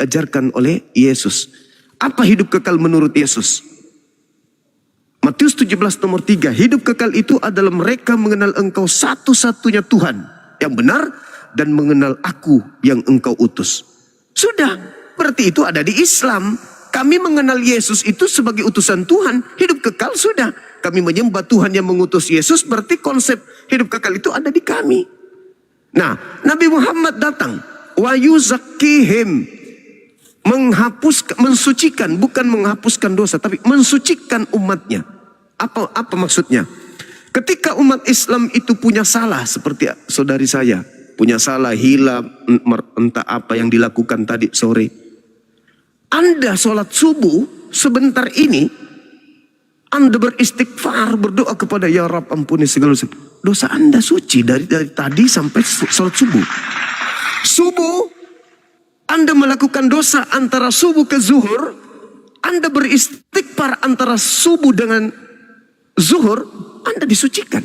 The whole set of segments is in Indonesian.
diajarkan oleh Yesus. Apa hidup kekal menurut Yesus? Matius 17 nomor 3. Hidup kekal itu adalah mereka mengenal engkau satu-satunya Tuhan yang benar dan mengenal aku yang engkau utus. Sudah, berarti itu ada di Islam. Kami mengenal Yesus itu sebagai utusan Tuhan. Hidup kekal sudah. Kami menyembah Tuhan yang mengutus Yesus, berarti konsep hidup kekal itu ada di kami. Nah, Nabi Muhammad datang. Wa yuzakkihim. Mensucikan, bukan menghapuskan dosa, tapi mensucikan umatnya. Apa maksudnya? Ketika umat Islam itu punya salah, seperti saudari saya, punya salah, hilaf, entah apa yang dilakukan tadi sore. Anda sholat subuh sebentar ini, Anda beristighfar, berdoa kepada Ya Rabb ampuni segala dosa Anda suci dari tadi sampai sholat subuh. Subuh Anda melakukan dosa antara subuh ke zuhur, Anda beristighfar antara subuh dengan zuhur, Anda disucikan.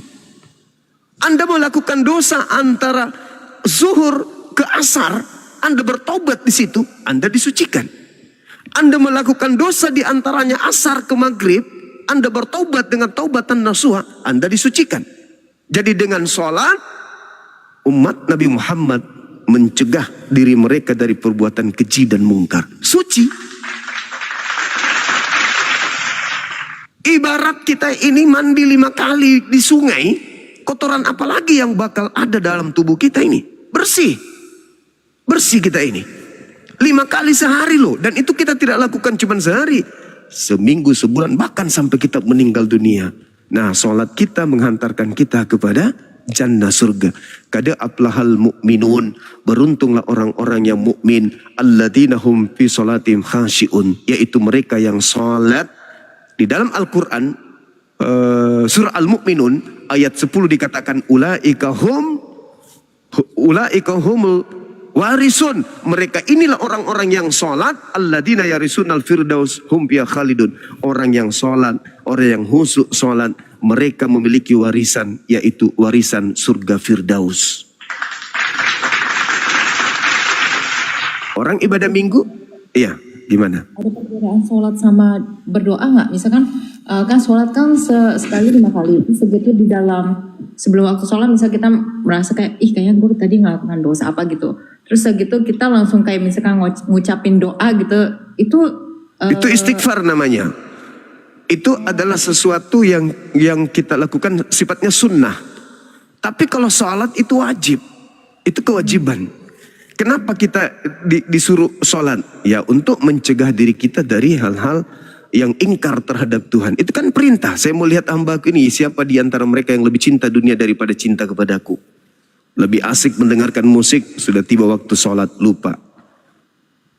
Anda melakukan dosa antara zuhur ke asar, Anda bertobat di situ, Anda disucikan. Anda melakukan dosa di antaranya asar ke maghrib, Anda bertobat dengan taubatan nasuha, Anda disucikan. Jadi dengan sholat, umat Nabi Muhammad mencegah diri mereka dari perbuatan keji dan mungkar. Suci. Ibarat kita ini mandi 5 kali di sungai, kotoran apalagi yang bakal ada dalam tubuh kita ini? Bersih. Bersih kita ini. 5 kali sehari loh. Dan itu kita tidak lakukan cuma sehari. Seminggu, sebulan, bahkan sampai kita meninggal dunia. Nah, sholat kita menghantarkan kita kepada jannah surga. Kada aflahal mu'minun, beruntunglah orang-orang yang mukmin, alladzina hum fi sholatim khashi'un, yaitu mereka yang salat. Di dalam Al-Qur'an surah Al-Mu'minun ayat 10 dikatakan ulaika humul warisun, mereka inilah orang-orang yang salat, alladzina yarisunal firdaus hum fiha khalidun, orang yang salat, orang yang khusyuk salat, mereka memiliki warisan, yaitu warisan surga Firdaus. Orang ibadah minggu, iya, gimana? Ada perbedaan sholat sama berdoa nggak? Misalkan kan sholat kan sekali 5 kali. Segitu di dalam sebelum waktu sholat, misal kita merasa kayak kayaknya gue tadi ngelakukan dosa apa gitu. Terus segitu kita langsung kayak misalkan ngucapin doa gitu. Itu istighfar namanya. Itu adalah sesuatu yang kita lakukan sifatnya sunnah. Tapi kalau sholat itu wajib. Itu kewajiban. Kenapa kita disuruh sholat? Ya untuk mencegah diri kita dari hal-hal yang ingkar terhadap Tuhan. Itu kan perintah. Saya mau lihat hambaku ini, siapa di antara mereka yang lebih cinta dunia daripada cinta kepadaku. Lebih asik mendengarkan musik, sudah tiba waktu sholat lupa.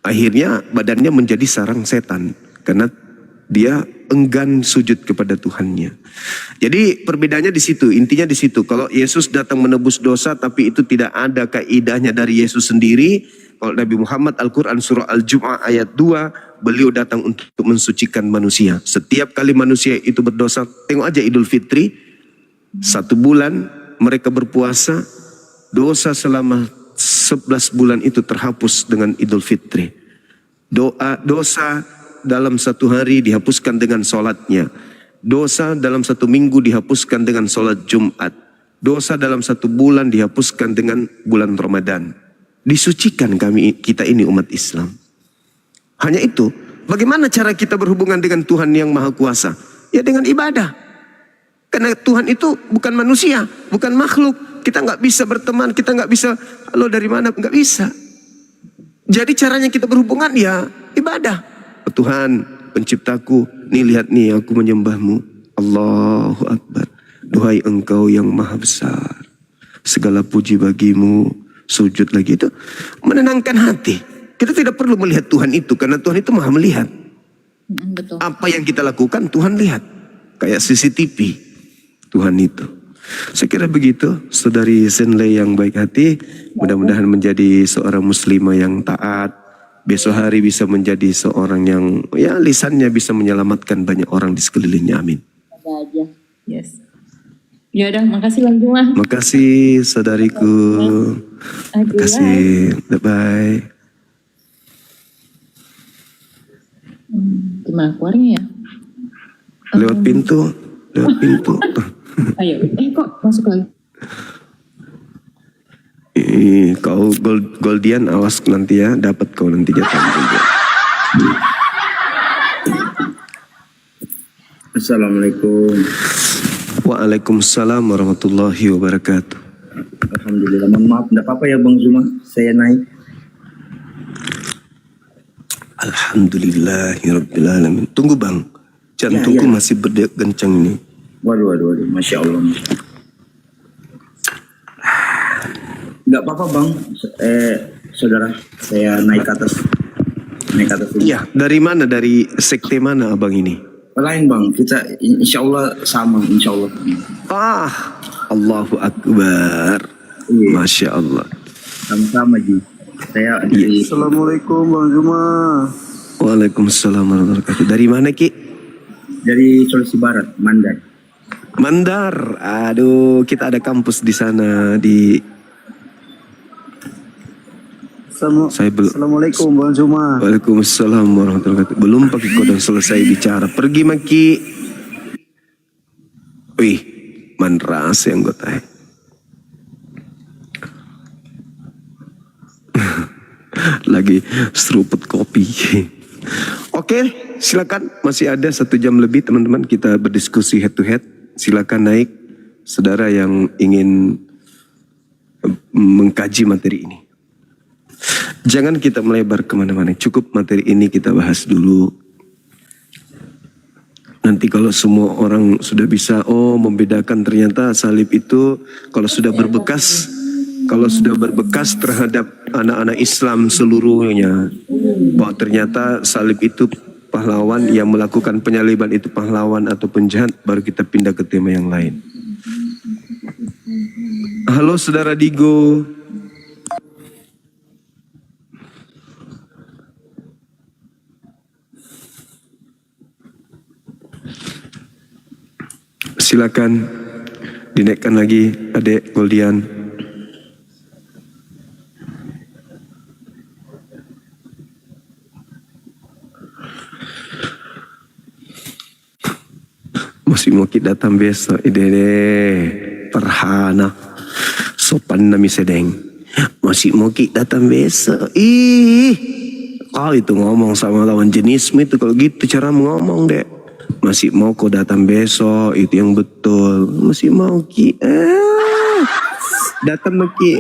Akhirnya badannya menjadi sarang setan. Karena dia enggan sujud kepada Tuhannya. Jadi perbedaannya di situ, intinya di situ. Kalau Yesus datang menebus dosa, tapi itu tidak ada kaidahnya dari Yesus sendiri. Kalau Nabi Muhammad, Al-Quran surah Al-Jum'ah ayat 2, beliau datang untuk mensucikan manusia. Setiap kali manusia itu berdosa, tengok aja Idul Fitri, 1 bulan mereka berpuasa, dosa selama 11 bulan itu terhapus dengan Idul Fitri. Dosa dalam 1 hari dihapuskan dengan sholatnya. Dosa dalam 1 minggu dihapuskan dengan sholat Jumat. Dosa dalam 1 bulan dihapuskan dengan bulan Ramadan. Disucikan kita ini umat Islam. Hanya itu. Bagaimana cara kita berhubungan dengan Tuhan yang Maha Kuasa? Ya dengan ibadah. Karena Tuhan itu bukan manusia, bukan makhluk. Kita nggak bisa berteman, kita nggak bisa, halo dari mana? Nggak bisa. Jadi caranya kita berhubungan ya ibadah. Tuhan penciptaku, nih lihat nih aku menyembahmu. Allahu Akbar. Duhai engkau yang maha besar. Segala puji bagimu. Sujud lagi itu menenangkan hati. Kita tidak perlu melihat Tuhan itu karena Tuhan itu maha melihat. Betul. Apa yang kita lakukan Tuhan lihat. Kayak CCTV Tuhan itu. Saya kira begitu saudari Senley yang baik hati. Mudah-mudahan menjadi seorang muslimah yang taat. Besok hari bisa menjadi seorang yang ya lisannya bisa menyelamatkan banyak orang di sekelilingnya. Amin. Ada aja. Yes. Ya udah, makasih Bang Juma. Makasih saudariku. Makasih. Bye bye. gimana keluarnya ya? Lewat pintu. Ayo, kok masuk lagi? Kau Goldian, awas nanti ya, dapat kau nanti jatah juga. Assalamualaikum. Waalaikumsalam warahmatullahi wabarakatuh. Alhamdulillah. Mohon maaf, tidak apa-apa ya Bang Zuma, saya naik. Alhamdulillahirrabbilalamin. Tunggu bang, jantungku Ya. masih berdetak kencang ini. Waduh, Masya Allah. Nggak apa-apa Bang, saudara, saya naik ke atas. Ini. Iya, dari mana? Dari sekte mana abang ini? Lain Bang, kita insya Allah sama, insya Allah. Allahu Akbar. Iya. Masya Allah. Sama-sama Ji. Saya dari Assalamualaikum Bang Zuma. Waalaikumsalam warahmatullahi wabarakatuh. Dari mana Ki? dari Sulawesi Barat, Mandai. Mandar. Aduh, kita ada kampus di sana di. Saya belum. Assalamualaikum Bang Zuma. Waalaikumsalam warahmatullahi wabarakatuh. Belum pakai kodang selesai bicara. Pergi Maki. Wih, manras yang gue tahu. Lagi seruput kopi. Oke, silakan. Masih ada 1 jam lebih teman-teman, kita berdiskusi head to head. Silakan naik, saudara yang ingin mengkaji materi ini. Jangan kita melebar kemana-mana. Cukup materi ini kita bahas dulu. Nanti kalau semua orang sudah bisa, membedakan ternyata salib itu kalau sudah berbekas terhadap anak-anak Islam seluruhnya, bahwa ternyata salib itu pahlawan, yang melakukan penyaliban itu pahlawan atau penjahat, baru kita pindah ke tema yang lain. Halo saudara Digo. Silakan dinaikkan lagi Adek Goldian. Masih mau kita datang besok, ide perhana sopan nami sedeng. Masih mau kita datang besok. Kau itu ngomong sama lawan jenismu itu, kalau gitu cara ngomong dek. Masih mau kau datang besok, itu yang betul. Masih mau Ki. Datang Ki,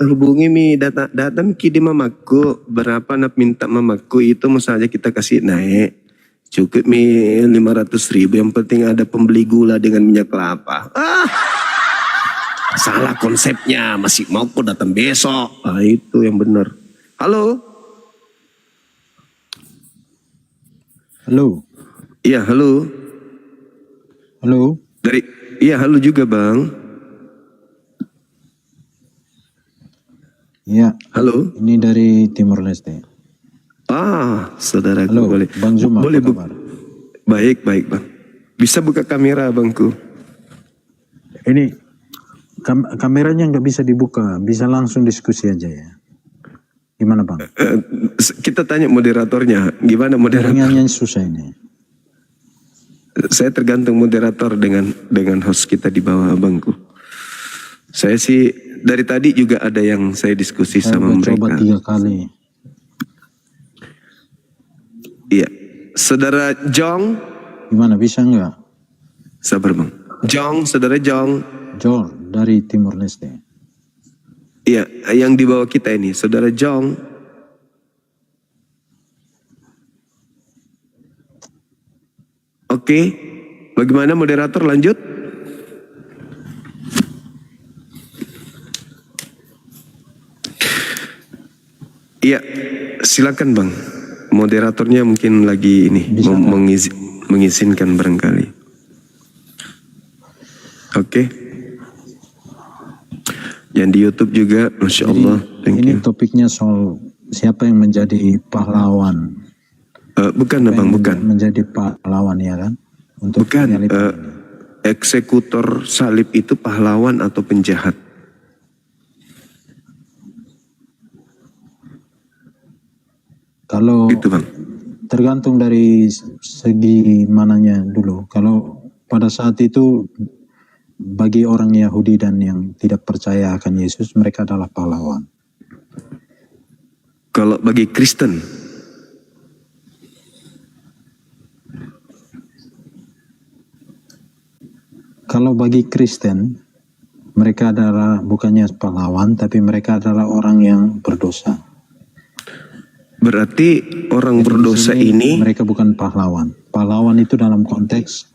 hubungi Mi, datang Ki di mamaku. Berapa nak minta mamaku itu, saja kita kasih naik. Cukup Mi 500.000, yang penting ada pembeli gula dengan minyak kelapa. Salah konsepnya, masih mau kau datang besok. Itu yang benar. Halo. Halo. Iya, halo. Halo. Iya, halo juga, Bang. Iya. Halo. Ini dari Timor Leste. Saudaraku Halo, boleh. Bang Zuma, Boleh, apa kabar? Baik, Bang. Bisa buka kamera, Bangku? Ini kameranya nggak bisa dibuka, bisa langsung diskusi aja ya. Gimana Bang? Kita tanya moderatornya, gimana moderator? Jaringannya susah ini. Saya tergantung moderator dengan host kita di bawah Abangku. Saya sih dari tadi juga ada yang saya diskusi sama mereka. Coba 3 kali. Iya, saudara Jong. Gimana, bisa nggak? Sabar Bang. Jong, saudara Jong. Jor dari Timor Leste. Iya, yang di bawah kita ini, saudara Jong. Oke, bagaimana moderator, lanjut? Iya, silakan Bang. Moderatornya mungkin lagi ini mengizinkan barangkali. Oke. Yang di YouTube juga, Masya Allah. Ini topiknya soal siapa yang menjadi pahlawan. Bukan Abang, bukan. Menjadi pahlawan ya kan? Untuk Bukan, eksekutor salib itu pahlawan atau penjahat? Kalau Gitu Bang. tergantung dari segi mananya dulu. Kalau pada saat itu bagi orang Yahudi dan yang tidak percaya akan Yesus, mereka adalah pahlawan. Kalau bagi Kristen, kalau bagi Kristen, mereka adalah bukannya pahlawan, tapi mereka adalah orang yang berdosa. berarti orang Jadi berdosa di sini ini, mereka bukan pahlawan. Pahlawan itu dalam konteks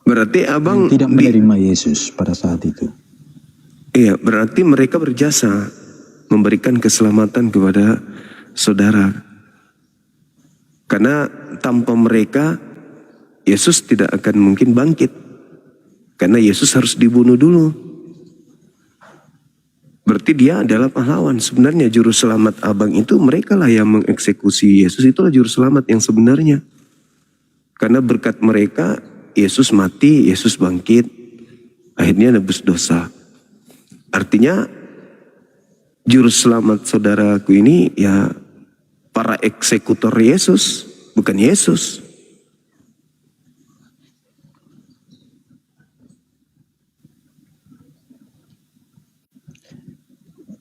berarti abang tidak menerima Yesus pada saat itu. iya, berarti mereka berjasa memberikan keselamatan kepada saudara. Karena tanpa mereka Yesus tidak akan mungkin bangkit. Karena Yesus harus dibunuh dulu. Berarti dia adalah pahlawan. Sebenarnya juru selamat abang itu mereka lah yang mengeksekusi Yesus. Itulah juru selamat yang sebenarnya. Karena berkat mereka Yesus mati, Yesus bangkit. Akhirnya nebus dosa. Artinya juru selamat saudaraku ini ya para eksekutor Yesus, bukan Yesus.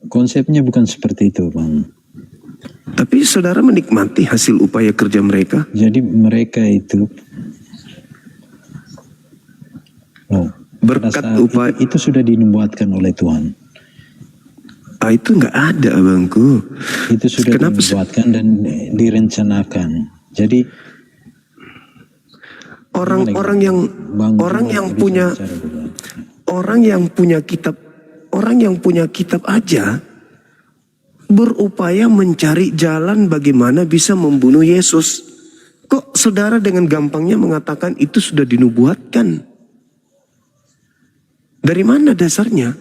Konsepnya bukan seperti itu, Bang. Tapi saudara menikmati hasil upaya kerja mereka. Jadi mereka itu pada Berkat saat upaya itu sudah dinubuatkan oleh Tuhan. itu nggak ada abangku. Itu sudah Kenapa sih? dinubuatkan dan direncanakan. Jadi Orang-orang yang Bang orang Juma yang bisa punya bicara dulu. orang yang punya kitab aja berupaya mencari jalan bagaimana bisa membunuh Yesus. Kok saudara dengan gampangnya mengatakan itu sudah dinubuatkan? Dari mana dasarnya?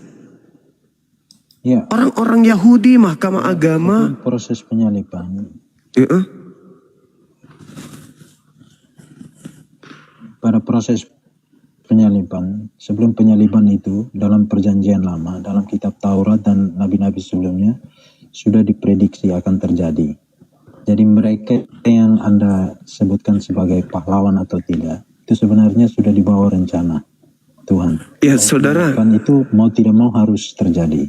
Ya, Orang-orang Yahudi, mahkamah agama, proses penyaliban. Pada proses penyaliban, sebelum penyaliban itu dalam perjanjian lama, dalam kitab Taurat dan nabi-nabi sebelumnya sudah diprediksi akan terjadi. Jadi mereka yang Anda sebutkan sebagai pahlawan atau tidak, itu sebenarnya sudah di bawah rencana Tuhan. ya saudara, Kan itu mau tidak mau harus terjadi.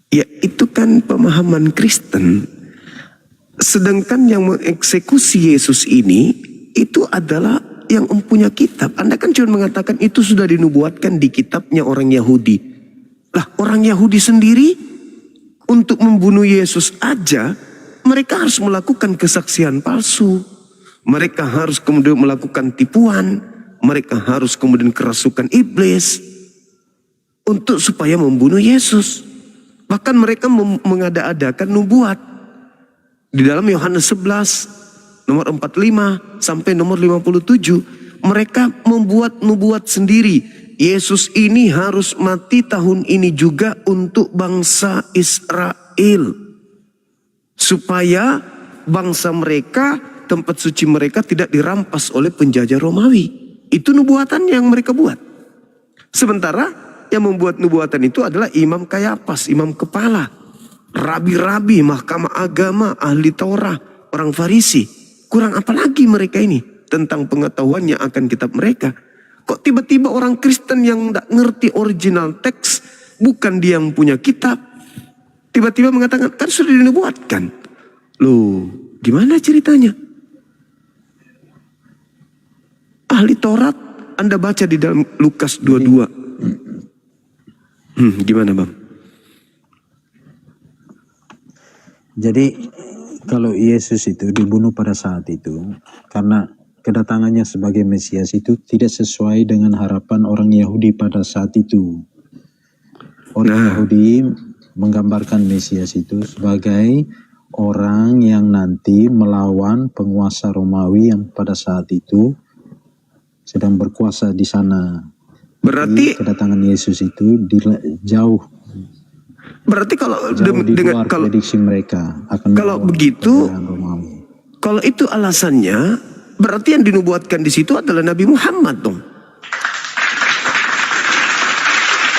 ya itu kan pemahaman Kristen. Sedangkan yang mengeksekusi Yesus ini itu adalah yang mempunyai kitab. Anda kan cuma mengatakan itu sudah dinubuatkan di kitabnya orang Yahudi. Lah orang Yahudi sendiri untuk membunuh Yesus aja mereka harus melakukan kesaksian palsu. Mereka harus kemudian melakukan tipuan. Mereka harus kemudian kerasukan iblis untuk supaya membunuh Yesus. Bahkan mereka mengada-adakan nubuat. Di dalam Yohanes 11 nomor 45 sampai nomor 57 mereka membuat nubuat sendiri. Yesus ini harus mati tahun ini juga untuk bangsa Israel. Supaya bangsa mereka, tempat suci mereka tidak dirampas oleh penjajah Romawi. Itu nubuatan yang mereka buat. Sementara yang membuat nubuatan itu adalah Imam Kayafas, imam kepala, rabi-rabi, mahkamah agama, ahli Taurat, orang Farisi. Kurang apa lagi mereka ini tentang pengetahuannya akan kitab mereka. Kok tiba-tiba orang Kristen yang tidak ngerti original teks, bukan dia yang punya kitab, tiba-tiba mengatakan kan sudah dinubuatkan. Loh, gimana ceritanya? Ahli Taurat Anda baca di dalam Lukas 22. Gimana Bang? Jadi kalau Yesus itu dibunuh pada saat itu karena kedatangannya sebagai Mesias itu tidak sesuai dengan harapan orang Yahudi pada saat itu. Orang Yahudi menggambarkan Mesias itu sebagai orang yang nanti melawan penguasa Romawi yang pada saat itu sedang berkuasa di sana. Berarti Jadi, kedatangan Yesus itu jauh kalau di dengan luar prediksi mereka akan kalau melawan begitu, penjajahan Romawi. kalau itu alasannya, berarti yang dinubuatkan di situ adalah Nabi Muhammad dong.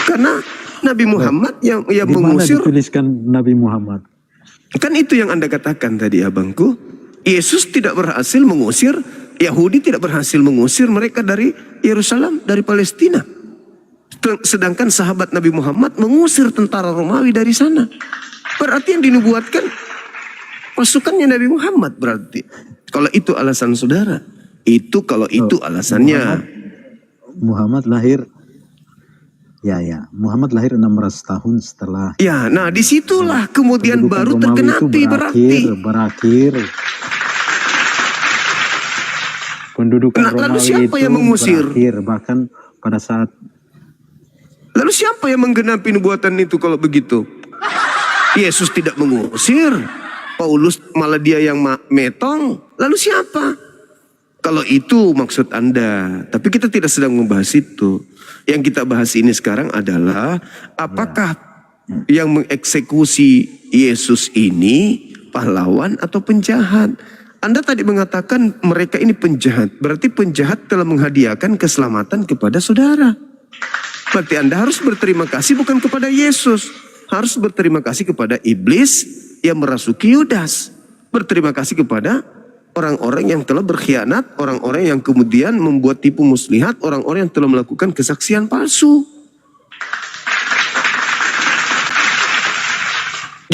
Karena Nabi Muhammad yang Di mana mengusir, dituliskan Nabi Muhammad? kan itu yang Anda katakan tadi abangku. Yesus tidak berhasil mengusir, Yahudi tidak berhasil mengusir mereka dari Yerusalem, dari Palestina. Sedangkan sahabat Nabi Muhammad mengusir tentara Romawi dari sana. Berarti yang dinubuatkan pasukannya Nabi Muhammad berarti. Kalau itu alasan saudara, kalau itu alasannya. Muhammad lahir, Muhammad lahir 16 tahun setelah. Ya, nah disitulah kemudian pendudukan baru Romawi terkena itu api berarti. berakhir. Pendudukan Nah, lalu Romawi siapa itu yang mengusir? berakhir bahkan pada saat. Lalu siapa yang menggenapi nubuatan itu kalau begitu? Yesus tidak mengusir. Paulus malah dia yang metong. Lalu siapa? Kalau itu maksud Anda. Tapi kita tidak sedang membahas itu. Yang kita bahas ini sekarang adalah apakah yang mengeksekusi Yesus ini pahlawan atau penjahat? Anda tadi mengatakan mereka ini penjahat. Berarti penjahat telah menghadiahkan keselamatan kepada saudara. Berarti Anda harus berterima kasih bukan kepada Yesus. Harus berterima kasih kepada iblis yang merasuki Yudas. Berterima kasih kepada orang-orang yang telah berkhianat. Orang-orang yang kemudian membuat tipu muslihat. Orang-orang yang telah melakukan kesaksian palsu.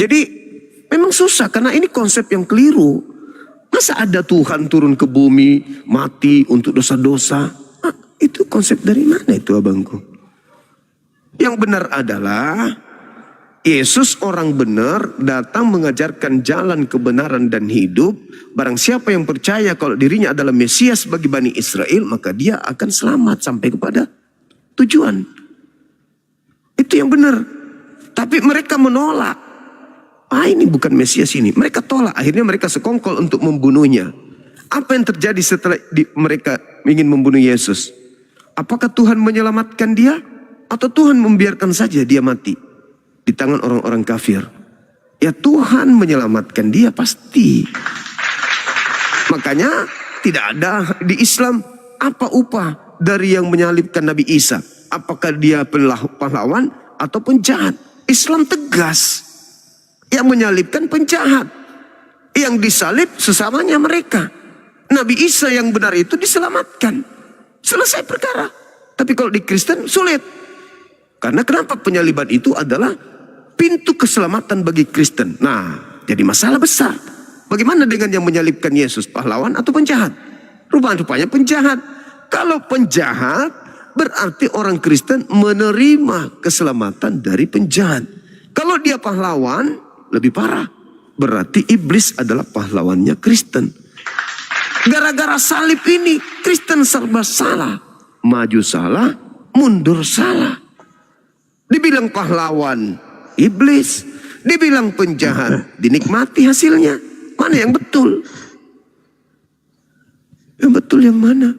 Jadi memang susah karena ini konsep yang keliru. Masa ada Tuhan turun ke bumi mati untuk dosa-dosa? Itu konsep dari mana itu abangku? Yang benar adalah Yesus orang benar datang mengajarkan jalan kebenaran dan hidup. Barang siapa yang percaya kalau dirinya adalah Mesias bagi Bani Israel, maka dia akan selamat sampai kepada tujuan. Itu yang benar. Tapi mereka menolak. Ini bukan Mesias ini. Mereka tolak. Akhirnya mereka sekongkol untuk membunuhnya. Apa yang terjadi setelah mereka ingin membunuh Yesus? Apakah Tuhan menyelamatkan dia? Atau Tuhan membiarkan saja dia mati di tangan orang-orang kafir? Ya Tuhan menyelamatkan dia pasti. Makanya tidak ada di Islam apa upah dari yang menyalibkan Nabi Isa. Apakah dia pahlawan atau penjahat? Islam tegas. Yang menyalibkan penjahat. Yang disalib sesamanya mereka. Nabi Isa yang benar itu diselamatkan. Selesai perkara. Tapi kalau di Kristen sulit. Karena kenapa penyaliban itu adalah pintu keselamatan bagi Kristen. Nah, jadi masalah besar. Bagaimana dengan yang menyalibkan Yesus? Pahlawan atau penjahat? Rupanya penjahat. Kalau penjahat, berarti orang Kristen menerima keselamatan dari penjahat. Kalau dia pahlawan, lebih parah. Berarti iblis adalah pahlawannya Kristen. Gara-gara salib ini, Kristen serba salah. Maju salah, mundur salah. Dibilang pahlawan, iblis. Dibilang penjahat, dinikmati hasilnya. Mana yang betul? Yang betul yang mana?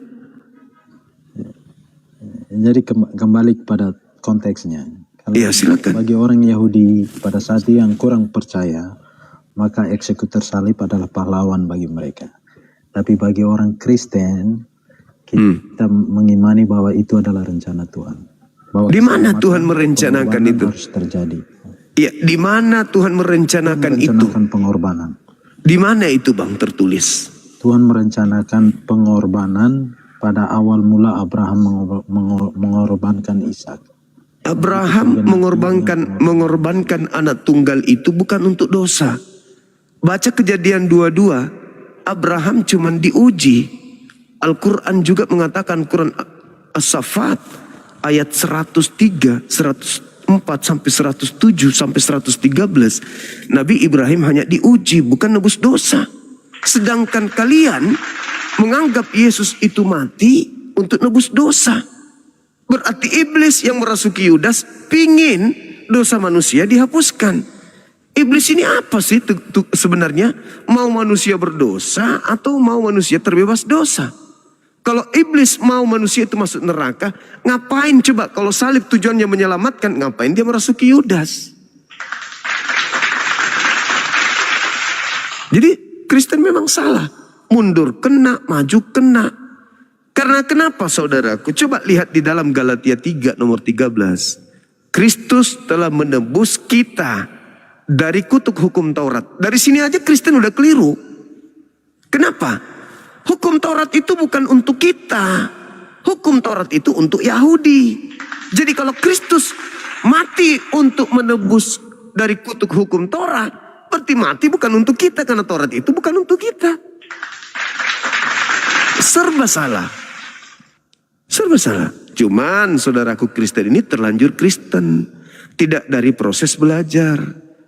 Jadi kembali kepada konteksnya. Iya silakan. Bagi orang Yahudi pada saat itu yang kurang percaya, maka eksekutor salib adalah pahlawan bagi mereka. Tapi bagi orang Kristen, kita mengimani bahwa itu adalah rencana Tuhan. Di mana Tuhan merencanakan itu? Harus terjadi. Ya, di mana Tuhan merencanakan itu? Pengorbanan. Di mana itu Bang tertulis? Tuhan merencanakan pengorbanan pada awal mula Abraham mengorbankan Ishak. Abraham mengorbankan anak tunggal itu bukan untuk dosa. Baca Kejadian 22, Abraham cuman diuji. Al-Quran juga mengatakan, Quran As-Saffat ayat 103, 104 sampai 107 sampai 113. Nabi Ibrahim hanya diuji, bukan nebus dosa. Sedangkan kalian menganggap Yesus itu mati untuk nebus dosa. Berarti iblis yang merasuki Yudas pingin dosa manusia dihapuskan. Iblis ini apa sih sebenarnya? Mau manusia berdosa atau mau manusia terbebas dosa? Kalau iblis mau manusia itu masuk neraka, ngapain coba kalau salib tujuannya menyelamatkan, ngapain dia merasuki Yudas? Jadi Kristen memang salah. Mundur kena, maju kena. Karena kenapa saudaraku? Coba lihat di dalam Galatia 3 nomor 13. Kristus telah menebus kita dari kutuk hukum Taurat. Dari sini aja Kristen udah keliru. Kenapa? Hukum Taurat itu bukan untuk kita. Hukum Taurat itu untuk Yahudi. Jadi kalau Kristus mati untuk menebus dari kutuk hukum Taurat, berarti mati bukan untuk kita, karena Taurat itu bukan untuk kita. Serba salah. Serba salah. Cuman saudaraku Kristen ini terlanjur Kristen. Tidak dari proses belajar.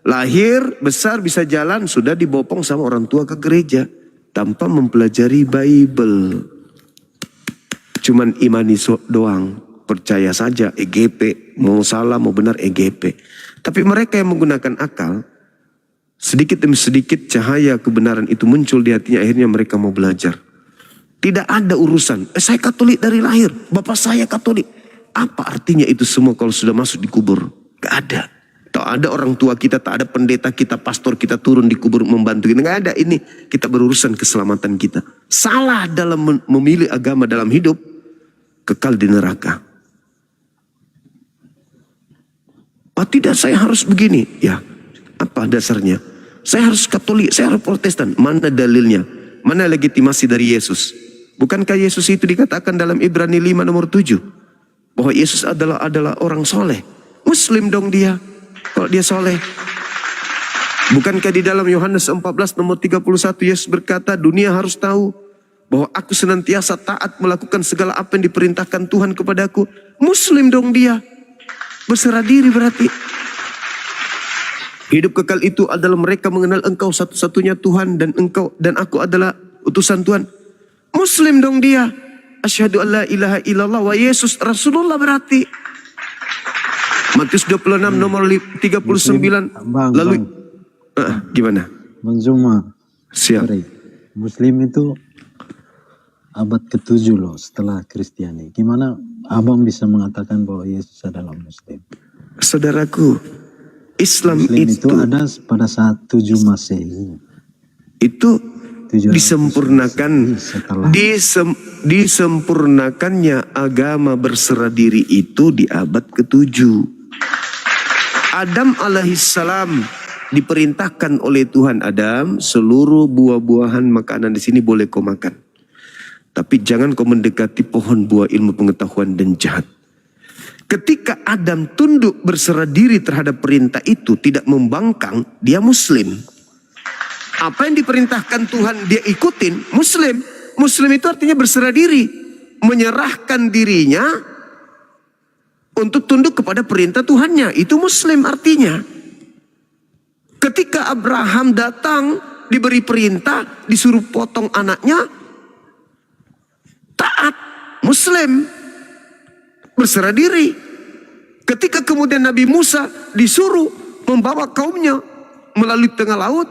Lahir, besar, bisa jalan, sudah dibopong sama orang tua ke gereja. Tanpa mempelajari Bible. Cuman imani doang. Percaya saja EGP. Mau salah, mau benar EGP. Tapi mereka yang menggunakan akal, sedikit demi sedikit cahaya kebenaran itu muncul di hatinya. Akhirnya mereka mau belajar. Tidak ada urusan. Saya Katolik dari lahir. Bapak saya Katolik. Apa artinya itu semua kalau sudah masuk di kubur? Gak ada. Tak ada orang tua kita, tak ada pendeta kita, pastor kita turun di kubur membantu kita. Gak ada. Ini kita berurusan keselamatan kita. Salah dalam memilih agama dalam hidup, kekal di neraka. Oh tidak, saya harus begini. Ya, apa dasarnya? Saya harus Katolik, saya harus Protestan. Mana dalilnya? Mana legitimasi dari Yesus? Bukankah Yesus itu dikatakan dalam Ibrani 5 nomor 7? Bahwa Yesus adalah orang soleh. Muslim dong dia. Kalau dia soleh. Bukankah di dalam Yohanes 14 nomor 31 Yesus berkata, dunia harus tahu bahwa aku senantiasa taat melakukan segala apa yang diperintahkan Tuhan kepadaku. Muslim dong dia. Berserah diri berarti. Hidup kekal itu adalah mereka mengenal Engkau satu-satunya Tuhan, dan Engkau dan aku adalah utusan Tuhan. Muslim dong dia. Asyhadu an la ilaha illallah wa Yesus Rasulullah berarti. Matius 26 nomor 39. Lalu gimana? Bang Zuma. Siap. Sorry. Muslim itu abad ke-7 loh setelah Kristiani. Gimana abang bisa mengatakan bahwa Yesus adalah Muslim? Saudaraku, Islam Muslim itu ada pada saat 7 Masehi. Itu 700 disempurnakan, setelah disempurnakannya agama berserah diri itu di abad ke-7. Adam alaihissalam diperintahkan oleh Tuhan, Adam, seluruh buah-buahan makanan di sini boleh kau makan. Tapi jangan kau mendekati pohon buah ilmu pengetahuan dan jahat. Ketika Adam tunduk berserah diri terhadap perintah itu, tidak membangkang, dia Muslim. Apa yang diperintahkan Tuhan dia ikutin, Muslim. Muslim itu artinya berserah diri. Menyerahkan dirinya untuk tunduk kepada perintah Tuhannya. Itu Muslim artinya. Ketika Abraham datang, diberi perintah, disuruh potong anaknya, taat, Muslim, berserah diri. Ketika kemudian Nabi Musa disuruh membawa kaumnya melalui tengah laut,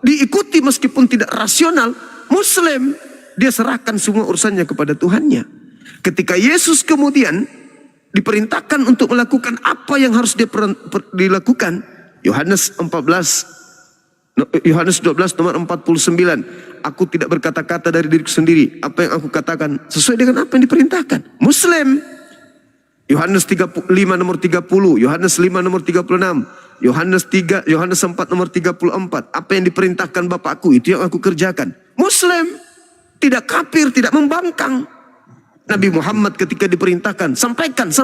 diikuti meskipun tidak rasional, Muslim, dia serahkan semua urusannya kepada Tuhannya. Ketika Yesus kemudian diperintahkan untuk melakukan apa yang harus dilakukan, Yohanes 12 nomor 49, aku tidak berkata-kata dari diriku sendiri, apa yang aku katakan sesuai dengan apa yang diperintahkan. Muslim. Yohanes 5 nomor 30, Yohanes 5 nomor 36, Yohanes 4 nomor 34, apa yang diperintahkan Bapakku itu yang aku kerjakan. Muslim. Tidak kafir, tidak membangkang. Nabi Muhammad ketika diperintahkan, sampaikan,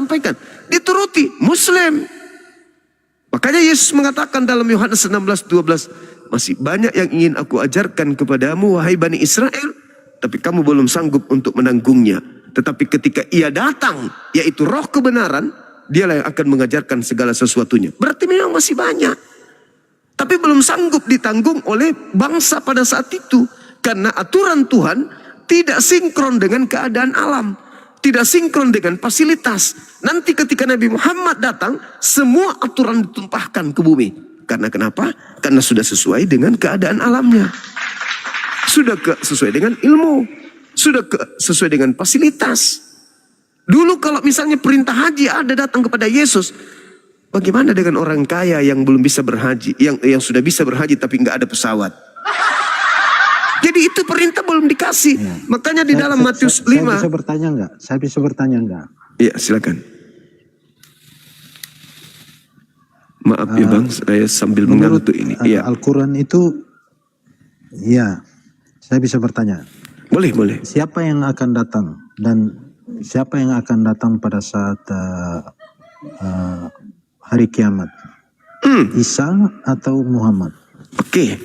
dituruti. Muslim. Makanya Yesus mengatakan dalam Yohanes 16:12, masih banyak yang ingin aku ajarkan kepadamu wahai Bani Israel, tapi kamu belum sanggup untuk menanggungnya. Tetapi ketika ia datang, yaitu roh kebenaran, dialah yang akan mengajarkan segala sesuatunya. Berarti memang masih banyak. Tapi belum sanggup ditanggung oleh bangsa pada saat itu. Karena aturan Tuhan tidak sinkron dengan keadaan alam. Tidak sinkron dengan fasilitas. Nanti ketika Nabi Muhammad datang, semua aturan ditumpahkan ke bumi. Karena kenapa? Karena sudah sesuai dengan keadaan alamnya. Sudah sesuai dengan ilmu. Sudah sesuai dengan fasilitas. Dulu kalau misalnya perintah haji ada datang kepada Yesus, bagaimana dengan orang kaya yang belum bisa berhaji, yang sudah bisa berhaji tapi nggak ada pesawat? Jadi itu perintah belum dikasih. Ya. Makanya di dalam Matius 5. Saya bisa bertanya enggak? Iya, silakan. Maaf ya Bang, saya sambil mengantuk ini. Iya. Al-Quran itu, ya, saya bisa bertanya. Boleh, boleh. Siapa yang akan datang dan siapa yang akan datang pada saat hari kiamat? Isa atau Muhammad? Oke.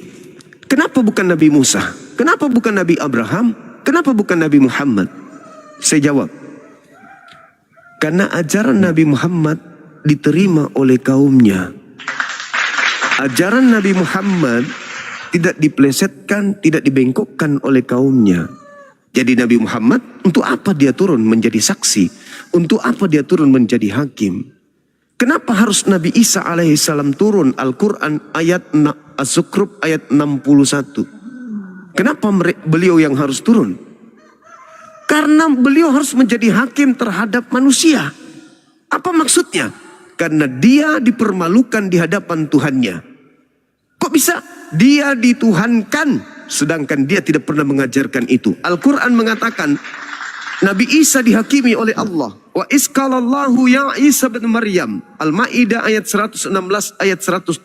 Kenapa bukan Nabi Musa? Kenapa bukan Nabi Abraham? Kenapa bukan Nabi Muhammad? Saya jawab. Karena ajaran Nabi Muhammad diterima oleh kaumnya. Ajaran Nabi Muhammad tidak dipelesetkan, tidak dibengkokkan oleh kaumnya. Jadi Nabi Muhammad, untuk apa dia turun menjadi saksi? Untuk apa dia turun menjadi hakim? Kenapa harus Nabi Isa alaihissalam turun? Al-Quran ayat Az-Zukhruf ayat 61. Kenapa beliau yang harus turun? Karena beliau harus menjadi hakim terhadap manusia. Apa maksudnya? Karena dia dipermalukan di hadapan Tuhannya. Kok bisa? Dia dituhankan, sedangkan dia tidak pernah mengajarkan itu. Al-Quran mengatakan, Nabi Isa dihakimi oleh Allah. Wa isqalallahu ya Isa bin Maryam. Al-Ma'idah ayat 116 ayat 117.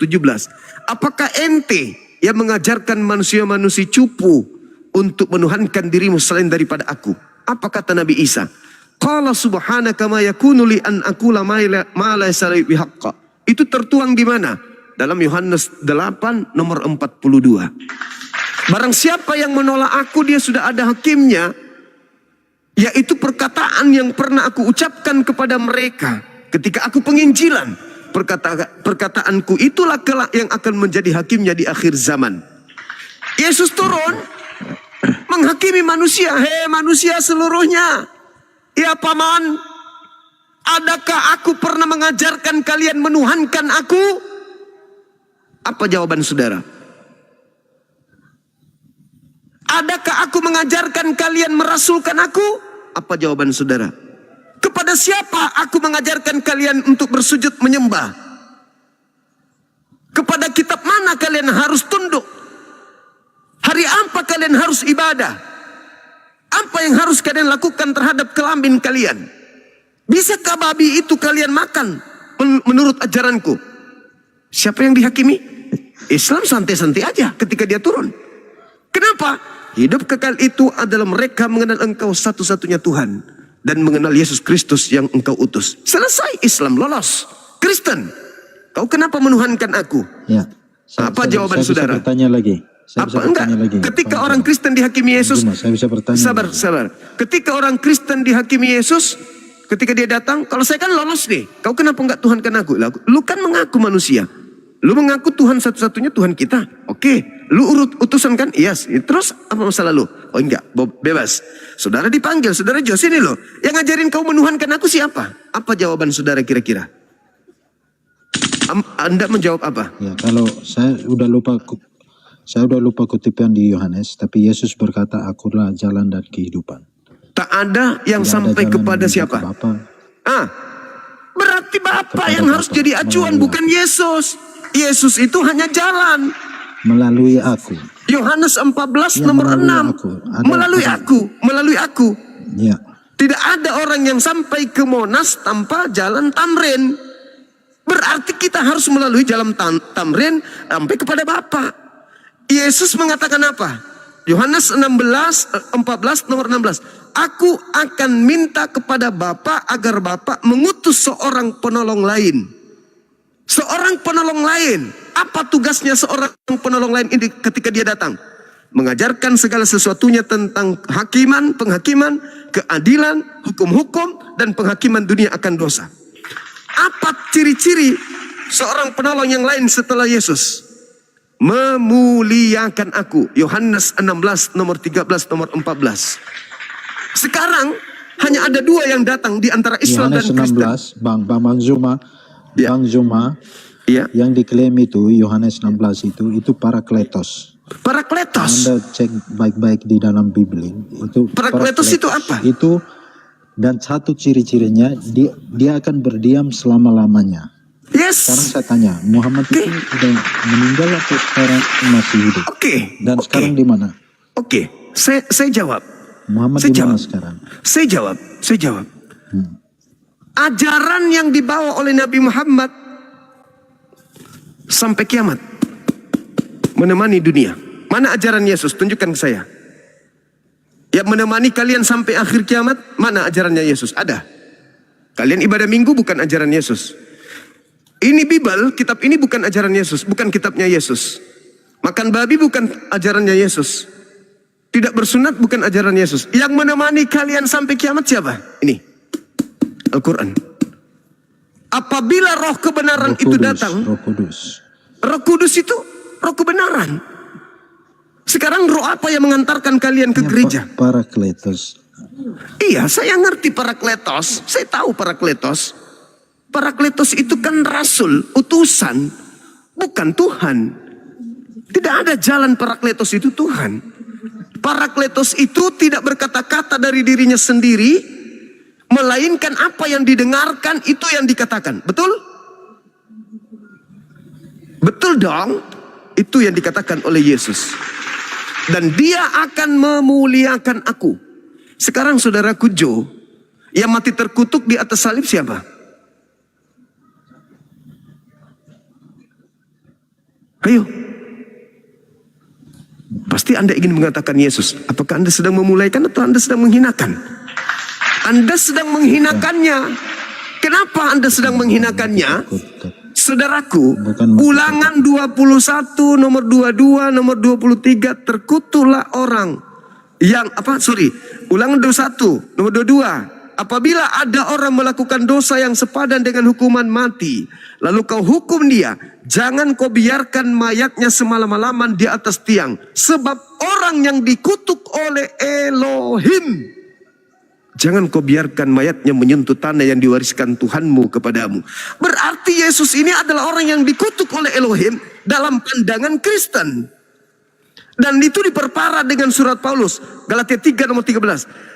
Apakah ente yang mengajarkan manusia-manusia cupu untuk menuhankan dirimu selain daripada aku? Apa kata Nabi Isa? Qala subhanaka ma yakunu li an aqula ma laysa li bihaqqa. Itu tertuang di mana? Dalam Yohanes 8 nomor 42. Barang siapa yang menolak aku, dia sudah ada hakimnya, yaitu perkataan yang pernah aku ucapkan kepada mereka ketika aku penginjilan. Perkataanku itulah kelak yang akan menjadi hakimnya di akhir zaman. Yesus turun menghakimi manusia. Hei manusia seluruhnya. Ya paman, adakah aku pernah mengajarkan kalian menuhankan aku? Apa jawaban saudara? Adakah aku mengajarkan kalian merasulkan aku? Apa jawaban saudara? Kepada siapa aku mengajarkan kalian untuk bersujud menyembah? Kepada kitab mana kalian harus tunduk? Hari apa kalian harus ibadah? Apa yang harus kalian lakukan terhadap kelamin kalian? Bisakah babi itu kalian makan menurut ajaranku? Siapa yang dihakimi? Islam santai-santai aja ketika dia turun. Kenapa? Hidup kekal itu adalah mereka mengenal engkau satu-satunya Tuhan dan mengenal Yesus Kristus yang engkau utus. Selesai, Islam lolos. Kristen, kau kenapa menuhankan aku? Ya. Apa jawaban saya saudara? Bisa bertanya lagi. Apa enggak? Ketika orang Kristen dihakimi Yesus, saya bisa bertanya. Sabar. Ketika orang Kristen dihakimi Yesus, ketika dia datang, kalau saya kan lolos nih, kau kenapa enggak tuhankan aku? Lu kan mengaku manusia. Lu mengaku Tuhan satu-satunya Tuhan kita. Oke, lu utusan kan? Yes. Terus apa masalah lu? Oh enggak, bebas. Saudara dipanggil, saudara Jos ini loh. Yang ngajarin kau menuhankan aku siapa? Apa jawaban saudara kira-kira? Anda menjawab apa? Ya, kalau saya udah lupa kutipan di Yohanes, tapi Yesus berkata, akulah jalan dan kehidupan. Tak ada yang Tidak sampai ada kepada jalan siapa? ke Bapa. Berarti Bapa Kepada yang harus Bapa. jadi acuan, Melalui bukan Yesus. Yesus itu hanya jalan. Melalui aku. Yohanes 14 Ya, nomor melalui 6. aku. Melalui aku. Ya. Tidak ada orang yang sampai ke Monas tanpa jalan Tamrin. Berarti kita harus melalui jalan Tamrin sampai kepada Bapa. Yesus mengatakan apa? Yohanes 14 nomor 16. Aku akan minta kepada Bapa agar Bapa mengutus seorang penolong lain. Seorang penolong lain. Apa tugasnya seorang penolong lain ini ketika dia datang? Mengajarkan segala sesuatunya tentang penghakiman, keadilan, hukum-hukum, dan penghakiman dunia akan dosa. Apa ciri-ciri seorang penolong yang lain setelah Yesus? Memuliakan aku. Yohanes 16 nomor 13 nomor 14. Sekarang hanya ada dua yang datang di antara Islam Yohanes dan Kristen. 16, Bang Zuma, Ya. Bang Zuma, Ya. yang diklaim itu Yohanes 16 itu Parakletos. Parakletos. Anda cek baik-baik di dalam Bibli itu. Parakletos itu apa? Itu, dan satu ciri-cirinya dia akan berdiam selama-lamanya. Sekarang Yes. saya tanya, Muhammad itu udah meninggal atau sekarang masih hidup? Oke. Dan Oke. sekarang di mana? Oke. Saya jawab. Muhammad Saya di mana jawab. sekarang? Saya jawab. Ajaran yang dibawa oleh Nabi Muhammad sampai kiamat menemani dunia. Mana ajaran Yesus? Tunjukkan ke saya. Yang menemani kalian sampai akhir kiamat, mana ajarannya Yesus? Ada. Kalian ibadah minggu bukan ajaran Yesus. Ini Bible, kitab ini bukan ajaran Yesus, bukan kitabnya Yesus. Makan babi bukan ajarannya Yesus. Tidak bersunat bukan ajaran Yesus. Yang menemani kalian sampai kiamat siapa? Ini, Al-Quran. Apabila roh kebenaran itu datang, Roh Kudus. Roh Kudus itu roh kebenaran. Sekarang roh apa yang mengantarkan kalian ke gereja? Parakletos. Iya, saya ngerti Parakletos. Saya tahu Parakletos. Parakletos itu kan rasul, utusan, bukan Tuhan. Tidak ada jalan Parakletos itu Tuhan. Parakletos itu tidak berkata-kata dari dirinya sendiri, melainkan apa yang didengarkan itu yang dikatakan. Betul? Betul dong. Itu yang dikatakan oleh Yesus. Dan dia akan memuliakan aku. Sekarang saudaraku Joe, yang mati terkutuk di atas salib siapa? Ayo. Pasti Anda ingin mengatakan Yesus. Apakah Anda sedang memulaikan atau Anda sedang menghinakan? Anda sedang menghinakannya. Kenapa Anda sedang menghinakannya? Saudaraku, Ulangan 21 nomor 22 nomor 23, terkutuklah orang yang Ulangan 21 nomor 22. Apabila ada orang melakukan dosa yang sepadan dengan hukuman mati, lalu kau hukum dia, jangan kau biarkan mayatnya semalam-malaman di atas tiang, sebab orang yang dikutuk oleh Elohim, jangan kau biarkan mayatnya menyentuh tanah yang diwariskan Tuhanmu kepadamu. Berarti Yesus ini adalah orang yang dikutuk oleh Elohim dalam pandangan Kristen. Dan itu diperparah dengan surat Paulus, Galatia 3 nomor 13.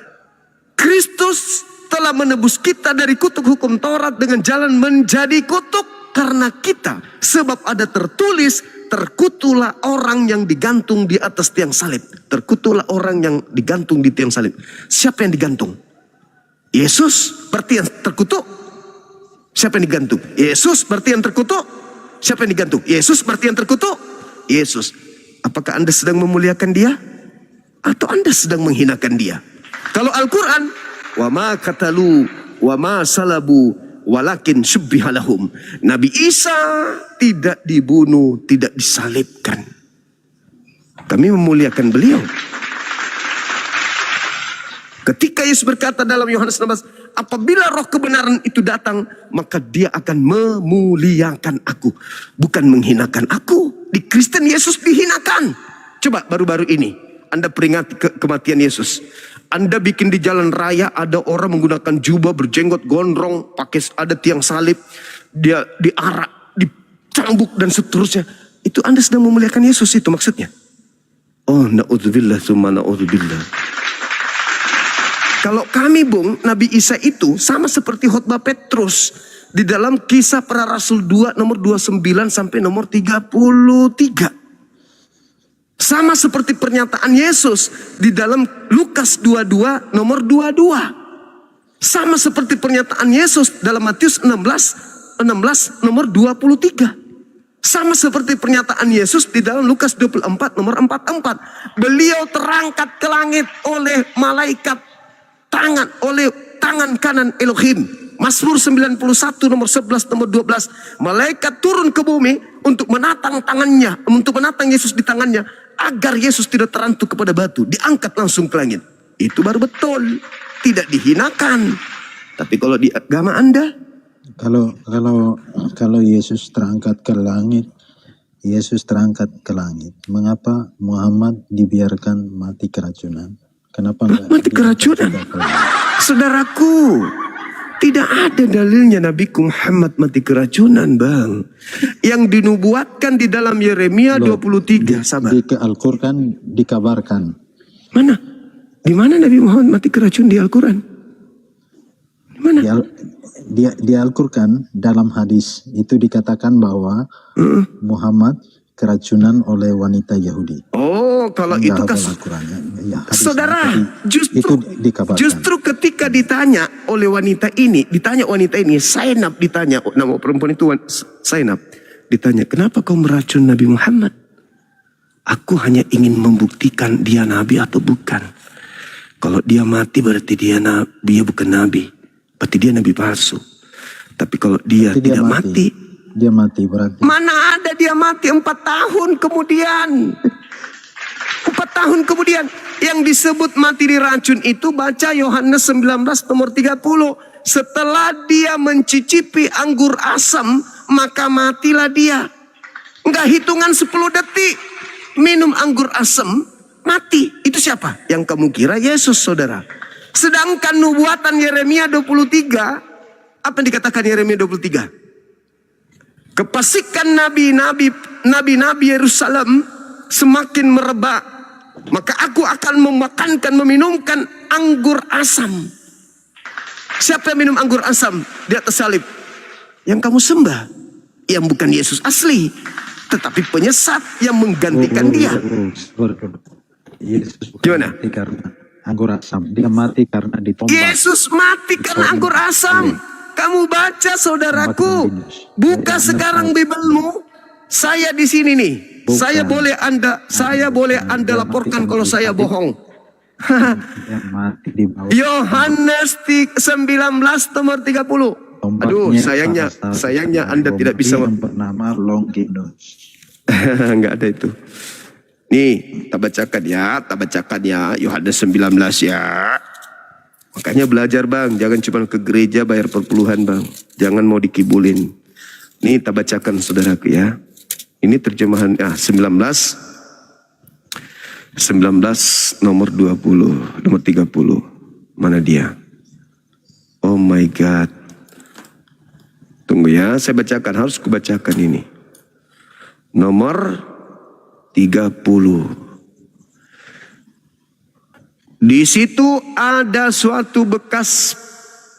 Kristus telah menebus kita dari kutuk hukum Taurat dengan jalan menjadi kutuk karena kita. Sebab ada tertulis, terkutuklah orang yang digantung di atas tiang salib. Terkutuklah orang yang digantung di tiang salib. Siapa yang digantung? Yesus berarti yang terkutuk. Siapa yang digantung? Yesus berarti yang terkutuk. Siapa yang digantung? Yesus berarti yang terkutuk. Yesus. Apakah Anda sedang memuliakan dia? Atau Anda sedang menghinakan dia? Kalau Al-Quran, wa ma katalu wa ma salabu walakin syubbiha lahum. Nabi Isa tidak dibunuh, tidak disalibkan. Kami memuliakan beliau. Ketika Yesus berkata dalam Yohanes 16, apabila roh kebenaran itu datang, maka dia akan memuliakan aku, bukan menghinakan aku. Di Kristen Yesus dihinakan. Coba baru-baru ini Anda peringati kematian Yesus. Anda bikin di jalan raya ada orang menggunakan jubah, berjenggot, gondrong, pakai ada tiang salib, dia diarak, dicambuk dan seterusnya. Itu Anda sedang memuliakan Yesus, itu maksudnya. Oh, na'udzubillah summa na'udzubillah. Kalau kami Bung, Nabi Isa itu sama seperti khotbah Petrus di dalam Kisah Para Rasul 2 nomor 29 sampai nomor 33. Sama seperti pernyataan Yesus di dalam Lukas 22 nomor 22. Sama seperti pernyataan Yesus dalam Matius 16 nomor 23. Sama seperti pernyataan Yesus di dalam Lukas 24 nomor 44. Beliau terangkat ke langit oleh malaikat oleh tangan kanan Elohim. Mazmur 91 nomor 11 nomor 12. Malaikat turun ke bumi untuk menatang tangannya, untuk menatang Yesus di tangannya, agar Yesus tidak terantuk kepada batu, diangkat langsung ke langit. Itu baru betul, tidak dihinakan. Tapi kalau di agama Anda, kalau Yesus terangkat ke langit, mengapa Muhammad dibiarkan mati keracunan? Kenapa enggak mati keracunan? Saudaraku, tidak ada dalilnya Nabi Muhammad mati keracunan, Bang. Yang dinubuatkan di dalam Yeremia 23. Sabar. Di Al-Quran dikabarkan. Mana? Di mana Nabi Muhammad mati keracunan di Al-Quran? Di mana? Di Al-Quran dalam hadis itu dikatakan bahwa Muhammad keracunan oleh wanita Yahudi. Oh, kalau itu saudara, justru ketika ditanya oleh wanita ini, Zainab ditanya, nama perempuan itu Zainab, ditanya, kenapa kau meracun Nabi Muhammad? Aku hanya ingin membuktikan dia nabi atau bukan. Kalau dia mati berarti dia bukan nabi. Berarti dia nabi palsu. Tapi kalau dia Berarti tidak mati. Dia mati berarti. Mana ada dia mati 4 tahun kemudian. 4 tahun kemudian. Yang disebut mati diracun itu baca Yohanes 19 nomor 30. Setelah dia mencicipi anggur asam, maka matilah dia. Enggak hitungan 10 detik. Minum anggur asam, mati. Itu siapa? Yang kamu kira Yesus, saudara. Sedangkan nubuatan Yeremia 23, apa yang dikatakan Yeremia 23? Kepasikan nabi-nabi Yerusalem semakin merebak, maka aku akan meminumkan anggur asam. Siapa yang minum anggur asam di atas salib? Yang kamu sembah, yang bukan Yesus asli, tetapi penyesat yang menggantikan dia. Yesus bukan Gimana? mati karena anggur asam. Dia mati karena ditombak. Yesus mati karena anggur asam. Kamu baca, saudaraku. Buka sekarang Bibelmu. Saya di sini nih. Saya boleh Anda laporkan kalau saya bohong. Yang mati di bawah. Yohanes 19 nomor 30. Aduh, sayangnya Anda tidak bisa. Yang bernama Longinus. Enggak ada itu. Nih, tak bacakan ya. Yohanes 19 ya. Makanya belajar bang, jangan cuma ke gereja bayar perpuluhan bang. Jangan mau dikibulin. Nih, tak bacakan saudaraku ya. Ini terjemahan 19 nomor 20, nomor 30. Mana dia? Oh my God. Tunggu ya, saya bacakan. Harus kubacakan ini. Nomor 30. Di situ ada suatu bekas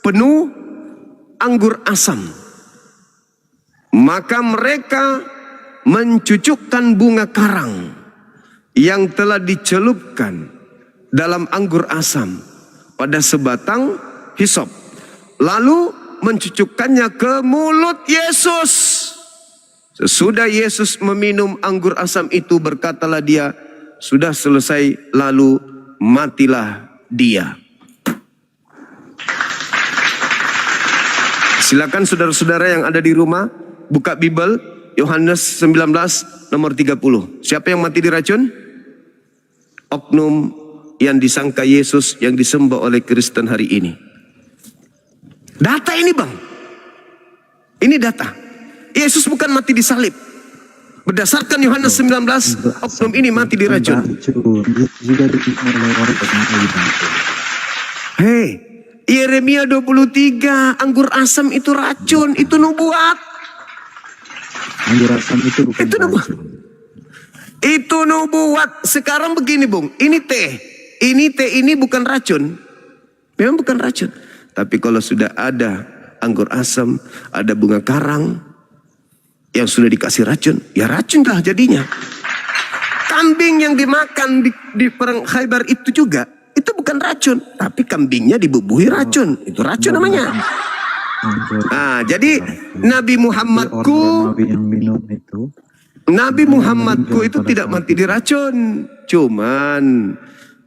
penuh anggur asam. Maka mereka mencucukkan bunga karang yang telah dicelupkan dalam anggur asam pada sebatang hisop. Lalu mencucukkannya ke mulut Yesus. Sesudah Yesus meminum anggur asam itu, berkatalah dia, sudah selesai, lalu matilah dia. Silakan saudara-saudara yang ada di rumah, buka Bible, Yohanes 19 nomor 30. Siapa yang mati diracun? Oknum yang disangka Yesus, yang disembah oleh Kristen hari ini. Data ini bang. Ini data. Yesus bukan mati disalib. Berdasarkan Yohanes 19, oknum ini mati diracun. Hei, Yeremia 23, anggur asam itu racun, itu nubuat. Anggur asam itu bukan Itu nubuat. racun. Itu nubuat. Sekarang begini bung, ini teh. Ini teh ini bukan racun. Memang bukan racun. Tapi kalau sudah ada anggur asam, ada bunga karang, yang sudah dikasih racun, ya racun lah jadinya. Kambing yang dimakan di perang Khaybar itu juga, itu bukan racun, tapi kambingnya dibubuhi racun, itu racun namanya. Jadi Nabi Muhammadku, Nabi Muhammadku itu tidak mati diracun. Cuman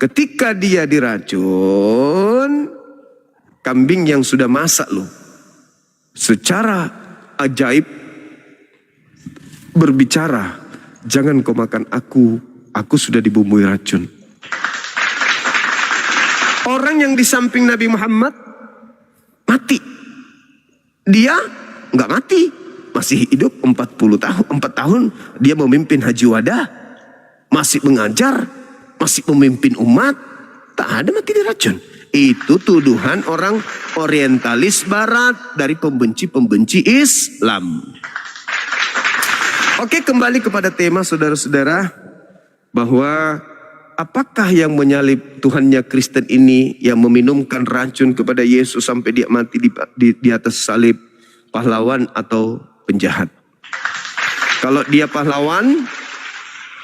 ketika dia diracun, kambing yang sudah masak loh, secara ajaib berbicara, jangan kau makan aku sudah dibumbui racun. Orang yang di samping Nabi Muhammad mati. Dia nggak mati, masih hidup 4 tahun. Dia memimpin haji wada, masih mengajar, masih memimpin umat, tak ada mati diracun. Itu tuduhan orang orientalis barat dari pembenci-pembenci Islam. Oke, kembali kepada tema saudara-saudara, bahwa apakah yang menyalib Tuhannya Kristen ini, yang meminumkan racun kepada Yesus sampai dia mati di atas salib, pahlawan atau penjahat? Kalau dia pahlawan,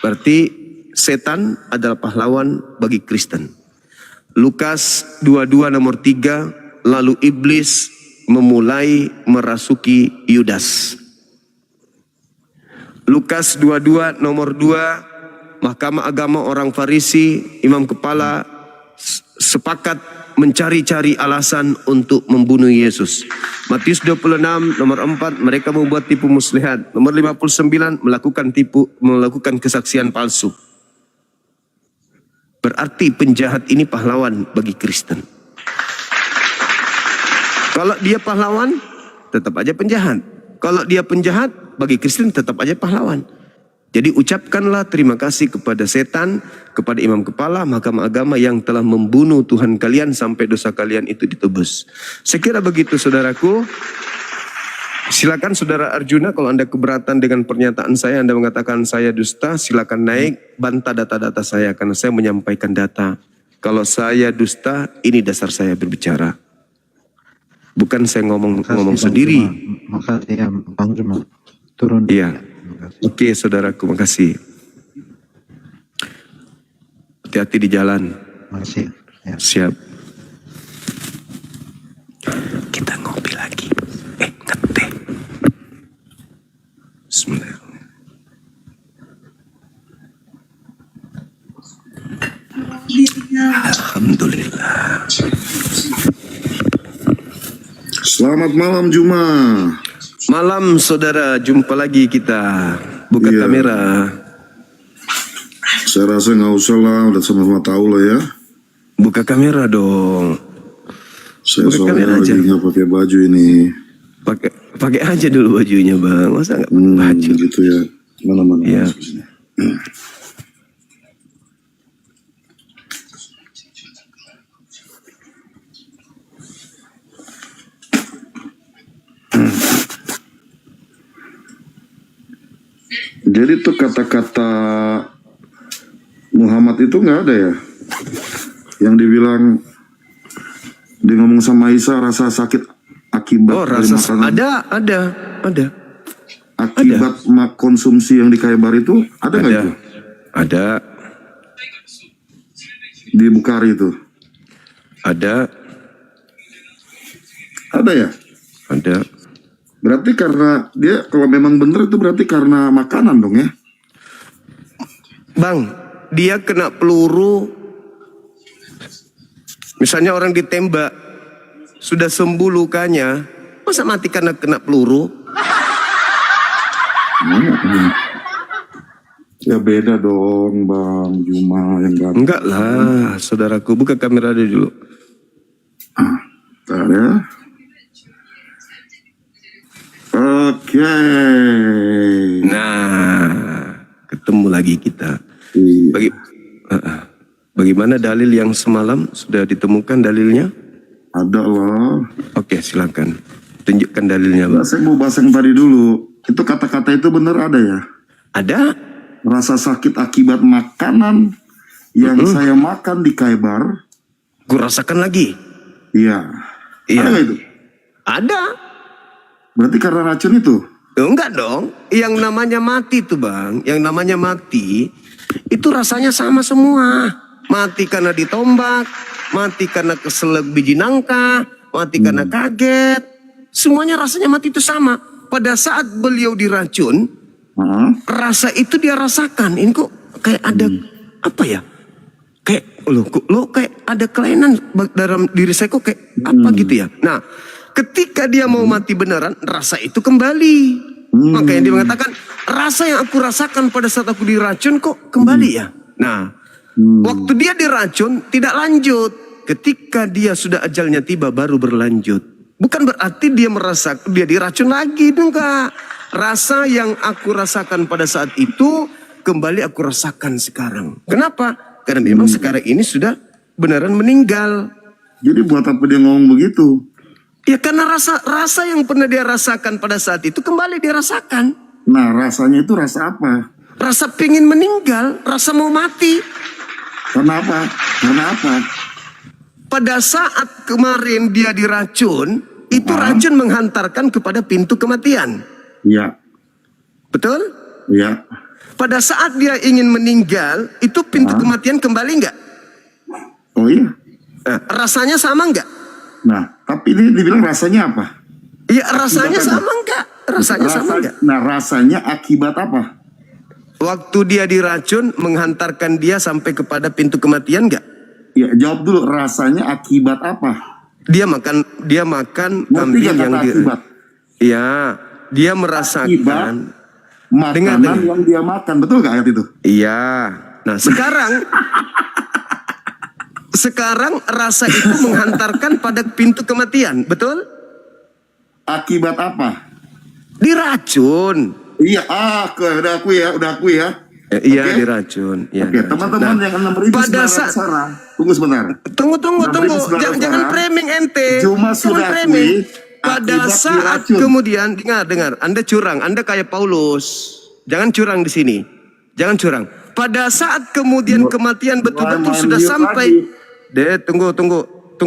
berarti setan adalah pahlawan bagi Kristen. Lukas 22 nomor 3, lalu iblis memulai merasuki Yudas. Lukas 22 nomor 2, Mahkamah Agama orang Farisi, imam kepala sepakat mencari-cari alasan untuk membunuh Yesus. Matius 26 nomor 4, mereka membuat tipu muslihat. Nomor 59, melakukan kesaksian palsu. Berarti penjahat ini pahlawan bagi Kristen. Kalau dia pahlawan, tetap aja penjahat. Kalau dia penjahat, bagi Kristen tetap aja pahlawan. Jadi ucapkanlah terima kasih kepada setan, kepada imam kepala, mahkamah agama yang telah membunuh Tuhan kalian sampai dosa kalian itu ditebus. Saya kira begitu saudaraku. Silakan saudara Arjuna, kalau Anda keberatan dengan pernyataan saya, Anda mengatakan saya dusta, silakan naik, bantah data-data saya karena saya menyampaikan data. Kalau saya dusta, ini dasar saya berbicara. Bukan saya ngomong sendiri. Makasih ya Bang Zuma. Turun. Iya. Oke saudaraku, makasih. Hati-hati di jalan. Makasih. Ya. Siap. Kita ngopi lagi. Ngeteh. Bismillah. Alhamdulillah. Selamat malam Juma. Malam saudara, jumpa lagi kita. Buka Iya. kamera. Saya rasa nggak usah lah, udah sama-sama tahu lah ya. Buka kamera dong. Saya Buka kamera soalnya aja. lagi nggak pakai baju ini. Pakai aja dulu bajunya bang. Masa nggak pakai baju? Gitu ya. Mana-mana. Iya. Jadi tuh kata-kata Muhammad itu nggak ada ya? Yang dibilang dia ngomong sama Isa rasa sakit akibat Oh dari rasa makanan. ada. Akibat konsumsi yang di Khaybar itu ada nggak itu? Ada. Di Bukhari itu Ada. ya? Ada. Berarti karena dia kalau memang bener itu berarti karena makanan dong ya? Bang, dia kena peluru. Misalnya orang ditembak, sudah sembuh lukanya, masa mati karena kena peluru? Ya beda dong Bang Juma yang gak. Enggak lah, saudaraku. Buka kamera dulu. Bentar ya. Oke. Nah, ketemu lagi kita. Iya. Bagaimana dalil yang semalam? Sudah ditemukan dalilnya? Ada lah. Oke, silakan. Tunjukkan dalilnya, Bang. Nah, saya mau bahas yang tadi dulu. Itu kata-kata itu bener ada ya? Ada? Rasa sakit akibat makanan yang saya makan di Khaybar. Gue rasakan lagi. Iya. Iya. Ada nggak itu? Ada. Berarti karena racun itu? Enggak dong. Yang namanya mati tuh bang. Yang namanya mati. Itu rasanya sama semua. Mati karena ditombak. Mati karena keselak biji nangka. Mati karena kaget. Semuanya rasanya mati itu sama. Pada saat beliau diracun. Rasa itu dia rasakan. Ini kok kayak ada apa ya? Kayak lo kayak ada kelainan dalam diri saya kok kayak apa gitu ya. Nah ketika dia mau mati beneran, rasa itu kembali. Makanya dia mengatakan, rasa yang aku rasakan pada saat aku diracun kok kembali ya. Nah, waktu dia diracun tidak lanjut. Ketika dia sudah ajalnya tiba baru berlanjut. Bukan berarti dia merasa dia diracun lagi, enggak. Rasa yang aku rasakan pada saat itu kembali aku rasakan sekarang. Kenapa? Karena memang sekarang ini sudah beneran meninggal. Jadi buat apa dia ngomong begitu? Ya karena rasa yang pernah dia rasakan pada saat itu kembali dia rasakan. Nah rasanya itu rasa apa? Rasa pingin meninggal, rasa mau mati. Karena apa? Karena apa? Pada saat kemarin dia diracun, itu racun menghantarkan kepada pintu kematian. Iya. Betul? Iya. Pada saat dia ingin meninggal, itu pintu kematian kembali nggak? Oh iya. Nah, rasanya sama nggak? Nah, tapi ini dibilang rasanya apa? Iya rasanya sama nggak? Rasanya sama nggak? Nah, rasanya akibat apa? Waktu dia diracun menghantarkan dia sampai kepada pintu kematian nggak? Ya, jawab dulu, rasanya akibat apa? Dia makan Ngerti kambing gak yang kata di akibat? Iya, dia Akibat merasakan. makanan Dengar. yang dia makan, betul gak ayat itu? Iya. Nah, sekarang rasa itu menghantarkan pada pintu kematian, betul? Akibat apa? Diracun. Iya, udah akui ya. Iya, Oke? diracun. Ya, Oke, diracun. teman-teman Nah, yang 6.000 pada sebentar, saat Sarah. Tunggu sebentar. tunggu. 6.900 Jangan orang. framing ente. Cuma Jangan sudah framing. akui Pada akibat saat diracun. kemudian dengar, Anda curang, Anda kayak Paulus. Jangan curang di sini. Jangan curang. Pada saat kemudian kematian betul-betul main sudah liuk sampai. Tunggu.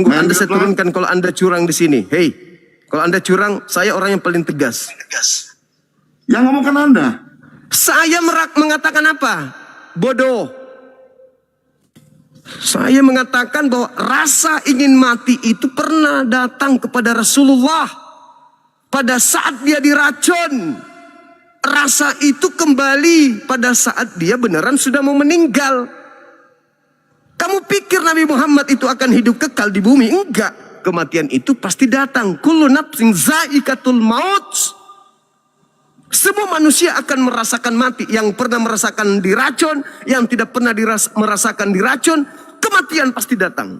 Main Anda liuk saya turunkan kalau Anda curang di sini. Hei, kalau Anda curang, saya orang yang paling tegas. Yang ngomongkan Anda. Saya mengatakan apa? Bodoh. Saya mengatakan bahwa rasa ingin mati itu pernah datang kepada Rasulullah. Pada saat dia diracun. Rasa itu kembali pada saat dia beneran sudah mau meninggal. Kamu pikir Nabi Muhammad itu akan hidup kekal di bumi? Enggak. Kematian itu pasti datang. Kullu nafsin zaikatul maut. Semua manusia akan merasakan mati. Yang pernah merasakan diracun, yang tidak pernah merasakan diracun, kematian pasti datang.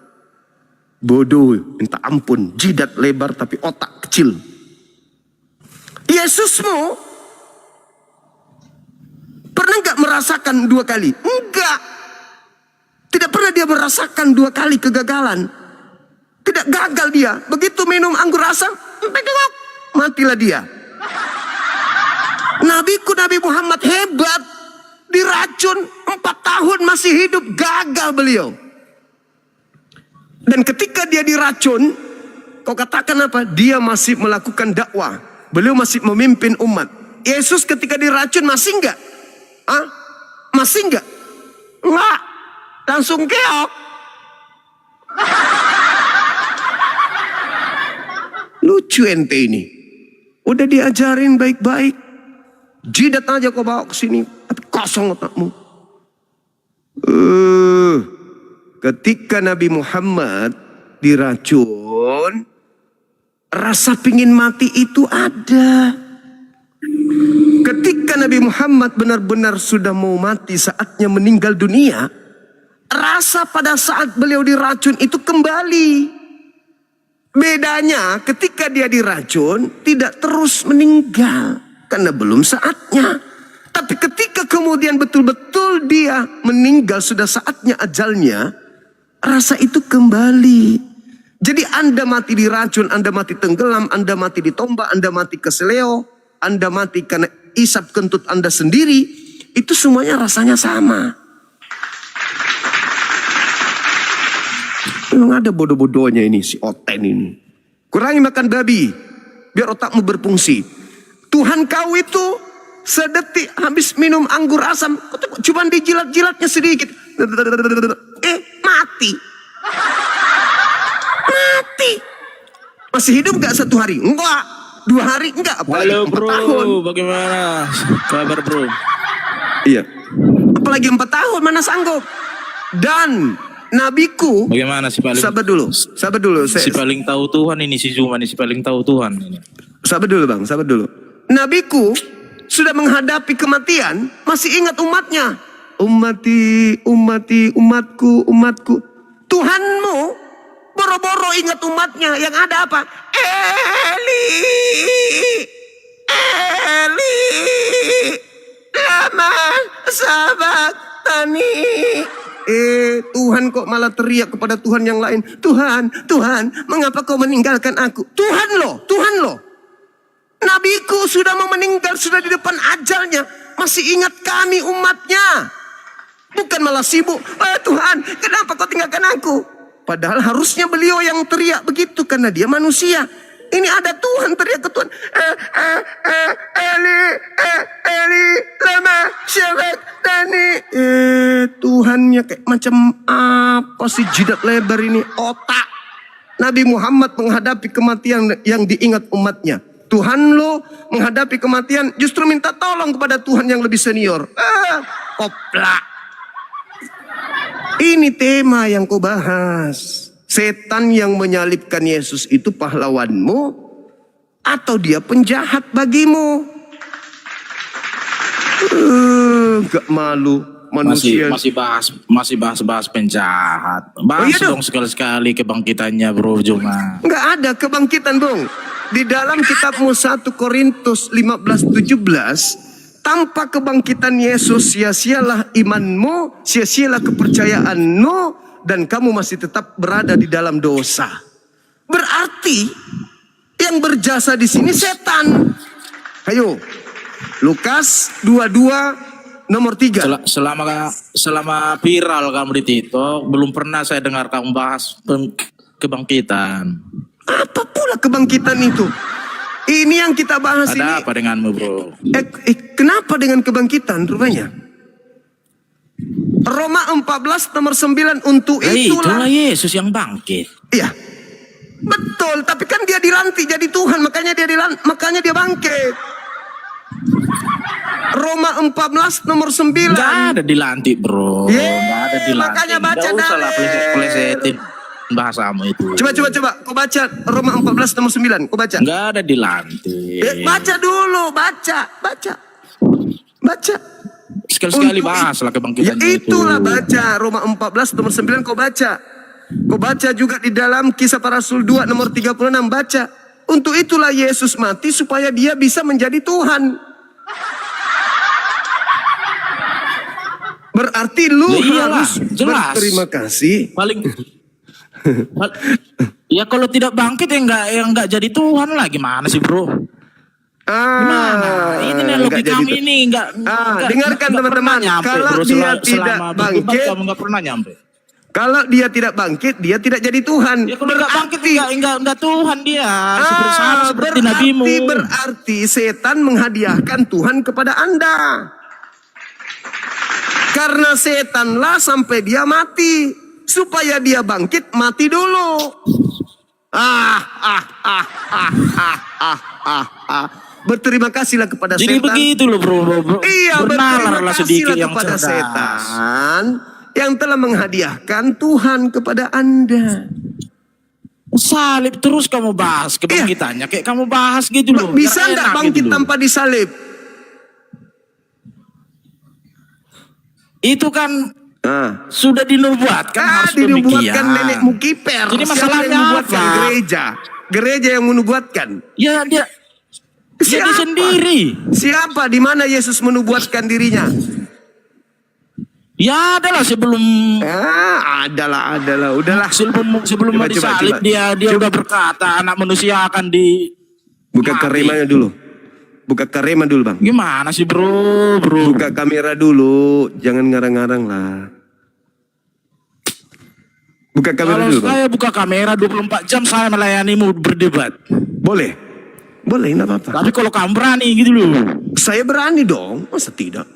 Bodoh, minta ampun, jidat lebar tapi otak kecil. Yesusmu pernah nggak merasakan 2 kali? Enggak. Tidak pernah dia merasakan 2 kali kegagalan. Tidak gagal dia. Begitu minum anggur asam, matilah dia. Nabiku Nabi Muhammad hebat. Diracun 4 tahun masih hidup, gagal beliau. Dan ketika dia diracun, kau katakan apa? Dia masih melakukan dakwah. Beliau masih memimpin umat. Yesus ketika diracun masih enggak? Masih enggak? Enggak. Langsung keok. Lucu ente ini. Udah diajarin baik-baik. Jidat aja kau bawa ke sini, tapi kosong otakmu. Ketika Nabi Muhammad diracun, rasa pingin mati itu ada. Ketika Nabi Muhammad benar-benar sudah mau mati, saatnya meninggal dunia, rasa pada saat beliau diracun itu kembali. Bedanya ketika dia diracun tidak terus meninggal. Karena belum saatnya. Tapi ketika kemudian betul-betul dia meninggal, sudah saatnya ajalnya, rasa itu kembali. Jadi Anda mati diracun, Anda mati tenggelam, Anda mati ditombak, Anda mati keseleo, Anda mati karena isap kentut Anda sendiri, itu semuanya rasanya sama. Memang ada bodoh-bodohnya ini, si Oten ini. Kurangi makan babi, biar otakmu berfungsi. Tuhan kau itu sedetik habis minum anggur asam, cuma dijilat-jilatnya sedikit, mati. Mati. Masih hidup gak 1 hari? Enggak. 2 hari? Enggak. Apalagi Halo 4 bro, tahun. bagaimana kabar bro? Iya. Apalagi 4 tahun, mana sanggup. Dan nabiku, Bagaimana si paling sabar dulu. si paling tahu Tuhan ini, si Zuma ini si paling tahu Tuhan ini. Sabar dulu bang, sabar dulu. Nabiku sudah menghadapi kematian, masih ingat umatnya. Umatku. Tuhanmu boro-boro ingat umatnya, yang ada apa? Eli, lama sabaktani. Tuhan kok malah teriak kepada Tuhan yang lain. Tuhan, mengapa kau meninggalkan aku? Tuhan loh. Nabiku sudah mau meninggal, sudah di depan ajalnya. Masih ingat kami umatnya. Bukan malah sibuk. Tuhan, kenapa kau tinggalkan aku? Padahal harusnya beliau yang teriak begitu karena dia manusia. Ini ada Tuhan teriak ke Tuhan. Eli, lama sabaktani. Tuhannya kayak macam apa sih, jidat lebar ini, otak. Nabi Muhammad menghadapi kematian yang diingat umatnya. Tuhan lo menghadapi kematian justru minta tolong kepada Tuhan yang lebih senior. Oplak. Ini tema yang kau bahas. Setan yang menyalibkan Yesus itu pahlawanmu atau dia penjahat bagimu? Gak malu manusia. Masih bahas penjahat. Bahas iya dong sekali-sekali kebangkitannya bro Juma. Nggak ada kebangkitan, Bung. Di dalam kitabmu 1 Korintus 15:17, tanpa kebangkitan Yesus sia-sialah imanmu, sia-sialah kepercayaanmu, dan kamu masih tetap berada di dalam dosa. Berarti yang berjasa di sini setan. Ayo, Lukas 22 nomor 3. Selama viral kamu di TikTok, belum pernah saya dengar kamu bahas kebangkitan. Apa pula kebangkitan itu? Ini yang kita bahas ini. Ada apa denganmu bro? Kenapa dengan kebangkitan rupanya? Roma 14 nomor 9, untuk itulah. Itulah Yesus yang bangkit. Iya. Betul, tapi kan dia dilantik jadi Tuhan, makanya dia bangkit. Roma 14 nomor 9. Gak ada dilantik bro. Gak ada dilantik. Makanya baca Gak usah lah plesetin bahasamu itu. Coba. Kau baca Roma 14 nomor 9. Kau baca. Gak ada dilantik. Baca dulu, baca. Sekali-sekali bahas lah kebangkitannya itu. Itulah baca Roma 14 nomor 9 kau baca. Kau baca juga di dalam Kisah Para Rasul 2 nomor 36 baca. Untuk itulah Yesus mati supaya dia bisa menjadi Tuhan. Berarti lu harus jelas. berterima kasih. Ya kalau tidak bangkit ya enggak jadi Tuhan lah, gimana sih bro? Gimana? Ini nih logika kami ini enggak dengarkan teman-teman. Kalau dia tidak bangkit, kamu enggak pernah nyampe. Kalau dia tidak bangkit, dia tidak jadi Tuhan. Ya kalau enggak bangkit enggak Tuhan dia. Seperti nabimu. Berarti setan menghadiahkan Tuhan kepada Anda. Karena setanlah sampai dia mati. Supaya dia bangkit, mati dulu. Berterima kasihlah kepada Jadi setan. Jadi begitu loh bro. Iya, berterima sedikit kasihlah yang kepada cerdas. setan yang telah menghadiahkan Tuhan kepada Anda. Salib terus kamu bahas kebangkitannya. Kayak kamu bahas gitu loh. Bisa nggak bangkit gitu tanpa disalib? Itu kan sudah dinubuatkan harus dinubuatkan nenekmu Kiper. Jadi masalahnya apa? Gereja yang menubuatkan. Ya dia sendiri. Siapa? Di mana Yesus menubuatkan dirinya? Ya adalah sebelum. Adalah. Udahlah. Sebelum mau disalib dia udah berkata anak manusia akan di. Buka karimanya dulu. Buka kamera dulu bang. Gimana sih bro? Buka kamera dulu, jangan ngarang-ngarang lah. Buka kamera dulu. Kalau saya buka kamera 24 jam saya melayanimu berdebat. Boleh, nggak apa-apa. Tapi kalau kamu berani gitu loh. Saya berani dong, masa tidak?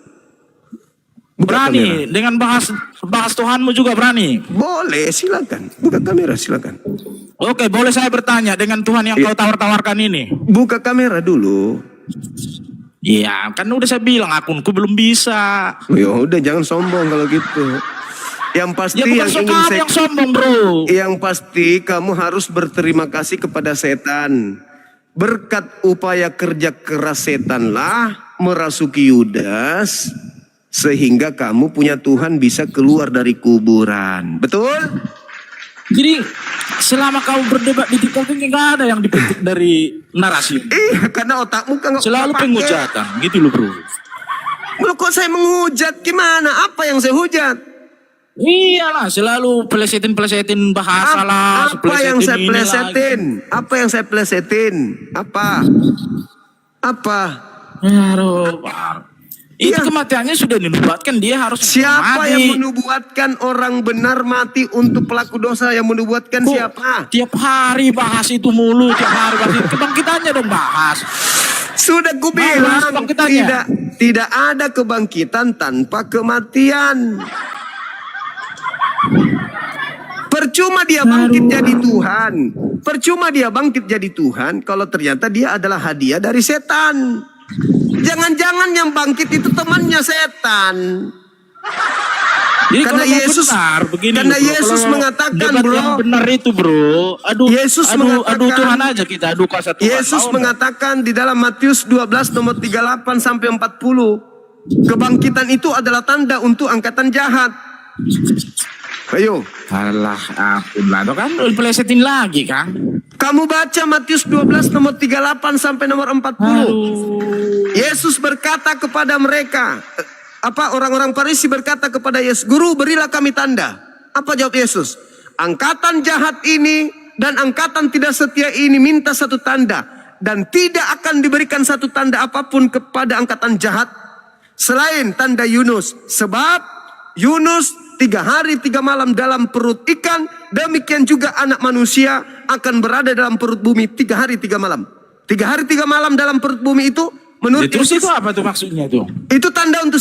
Berani dengan bahas Tuhanmu juga berani. Boleh, silakan. Buka kamera, silakan. Oke, boleh saya bertanya dengan Tuhan yang kau tawar-tawarkan ini? Buka kamera dulu. Iya, kan udah saya bilang akunku belum bisa. Ya udah, jangan sombong kalau gitu. Yang pasti ya, yang sombong bro. Yang pasti kamu harus berterima kasih kepada setan. Berkat upaya kerja keras setanlah merasuki Yudas, sehingga kamu punya Tuhan bisa keluar dari kuburan. Betul? Jadi selama kamu berdebat di TikTok ini nggak ada yang dipetik dari narasi. Karena otakmu kan selalu penghujatan, gitu loh bro. Loh, kok saya menghujat? Gimana? Apa yang saya hujat? Iyalah, selalu plesetin bahasa lah. Apa yang saya plesetin? Apa yang saya plesetin? Apa? Aduh, itu kematiannya sudah dinubuatkan, dia harus siapa mati. Yang menubuatkan orang benar mati untuk pelaku dosa? Yang menubuatkan siapa? Tiap hari bahas itu mulu, tiap hari bahas itu. Kebangkitannya dong bahas. Sudah gue bilang tidak ada kebangkitan tanpa kematian. Percuma dia bangkit jadi Tuhan. Percuma dia bangkit jadi Tuhan kalau ternyata dia adalah hadiah dari setan. Jangan-jangan yang bangkit itu temannya setan. Jadi Karena kalau mau Yesus- benar, begini karena bro, Yesus kalau mengatakan, debat bro. yang benar itu bro, Yesus adu mengatakan- Tuhan aja kita, adu kuasa Tuhan. Yesus Mau mengatakan di dalam Matius 12 nomor 38 sampai 40, kebangkitan itu adalah tanda untuk angkatan jahat. Ayo, alah, ampun lah, itu kan pelesetin lagi kan. kamu baca Matius 12 nomor 38 sampai nomor 40. Yesus berkata kepada mereka, orang-orang Farisi berkata kepada Yesus, "Guru, berilah kami tanda." Apa jawab Yesus? "Angkatan jahat ini dan angkatan tidak setia ini minta satu tanda, dan tidak akan diberikan satu tanda apapun kepada angkatan jahat selain tanda Yunus. Sebab Yunus 3 hari 3 malam dalam perut ikan, demikian juga anak manusia akan berada dalam perut bumi 3 hari 3 malam. 3 hari 3 malam dalam perut bumi itu menurut Terus Yesus, itu apa tuh maksudnya tuh? itu tanda untuk